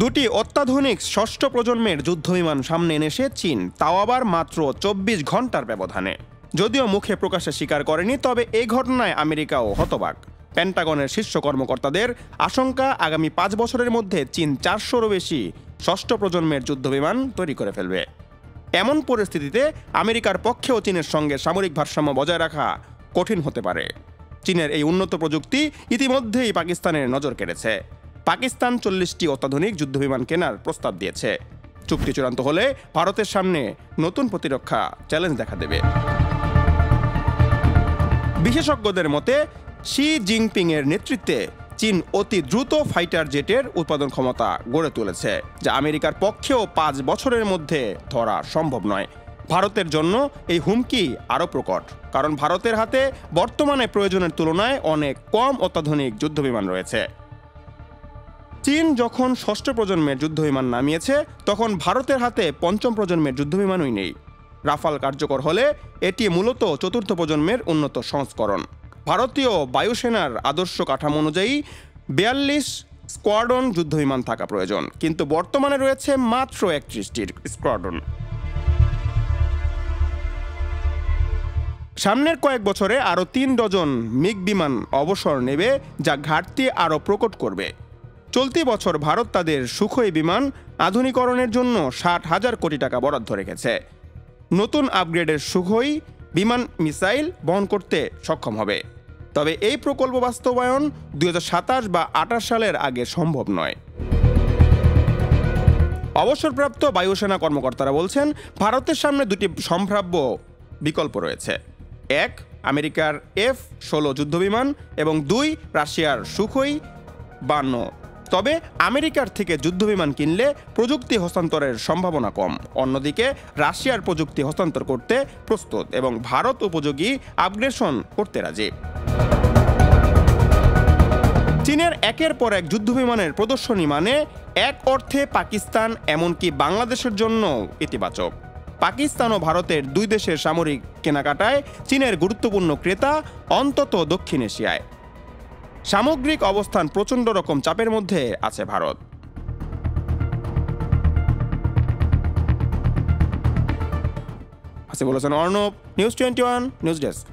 দুটি অত্যাধুনিক ষষ্ঠ প্রজন্মের যুদ্ধবিমান সামনে এনেছে চীন, তাও আবার মাত্র ২৪ ঘন্টার ব্যবধানে। যদিও মুখে প্রকাশ্যে স্বীকার করেনি, তবে এই ঘটনায় আমেরিকাও হতবাক। পেন্টাগনের শীর্ষ কর্মকর্তাদের আশঙ্কা, আগামী ৫ বছরের মধ্যে চীন ৪০০রও বেশি ষষ্ঠ প্রজন্মের যুদ্ধবিমান তৈরি করে ফেলবে। এমন পরিস্থিতিতে আমেরিকার পক্ষেও চীনের সঙ্গে সামরিক ভারসাম্য বজায় রাখা কঠিন হতে পারে। চীনের এই উন্নত প্রযুক্তি ইতিমধ্যেই পাকিস্তানের নজর কেড়েছে। পাকিস্তান ৪০টি অত্যাধুনিক যুদ্ধবিমান কেনার প্রস্তাব দিয়েছে। চুক্তি চূড়ান্ত হলে ভারতের সামনে নতুন প্রতিরক্ষা চ্যালেঞ্জ দেখা দেবে। বিশেষজ্ঞদের মতে শি জিনপিং এর নেতৃত্বে চীন অতি দ্রুত ফাইটার জেটের উৎপাদন ক্ষমতা গড়ে তুলেছে, যা আমেরিকার পক্ষেও ৫ বছরের মধ্যে ধরা সম্ভব নয়। ভারতের জন্য এই হুমকি আরও প্রকট, কারণ ভারতের হাতে বর্তমানে প্রয়োজনের তুলনায় অনেক কম অত্যাধুনিক যুদ্ধবিমান রয়েছে। চীন যখন ষষ্ঠ প্রজন্মের যুদ্ধবিমান নামিয়েছে, তখন ভারতের হাতে পঞ্চম প্রজন্মের যুদ্ধবিমানই নেই। রাফাল কার্যকর হলে এটি মূলত চতুর্থ প্রজন্মের উন্নত সংস্করণ। ভারতীয় বায়ুসেনার আদর্শ কাঠামো অনুযায়ী ৪২ স্কোয়াড্রন যুদ্ধবিমান থাকা প্রয়োজন, কিন্তু বর্তমানে রয়েছে মাত্র ৩১টি স্কোয়াড্রন। সামনের কয়েক বছরে আরও ৩ ডজন মিগ বিমান অবসর নেবে, যা ঘাটতি আরও প্রকট করবে। চলতি বছর ভারত তাদের সুখোই বিমান আধুনিকরণের জন্য ৬০,০০০ কোটি টাকা বরাদ্দ রেখেছে। নতুন আপগ্রেডের সুখোই বিমান মিসাইল বহন করতে সক্ষম হবে। তবে এই প্রকল্প বাস্তবায়ন ২০২৭ বা ২৮ সালের আগে সম্ভব নয়। অবসরপ্রাপ্ত বায়ুসেনা কর্মকর্তারা বলছেন, ভারতের সামনে দুটি সম্ভাব্য বিকল্প রয়েছে: ১ আমেরিকার F-১৬ যুদ্ধবিমান এবং ২ রাশিয়ার সুখোই ৫২। তবে আমেরিকার থেকে যুদ্ধবিমান কিনলে প্রযুক্তি হস্তান্তরের সম্ভাবনা কম। অন্যদিকে রাশিয়ার প্রযুক্তি হস্তান্তর করতে প্রস্তুত এবং ভারত উপযোগী আপগ্রেডেশন করতে রাজি। চীনের একের পর এক যুদ্ধবিমানের প্রদর্শনী মানে এক অর্থে পাকিস্তান, এমনকি বাংলাদেশের জন্য ইতিবাচক। পাকিস্তান ও ভারতের দুই দেশের সামরিক কেনাকাটায় চীনের গুরুত্বপূর্ণ ক্রেতা, অন্তত দক্ষিণ এশিয়ায়। সামগ্রিক অবস্থান প্রচণ্ড রকম চাপের মধ্যে আছে ভারত। বলেছেন অর্ণব, নিউজ 21 নিউজ ডেস্ক।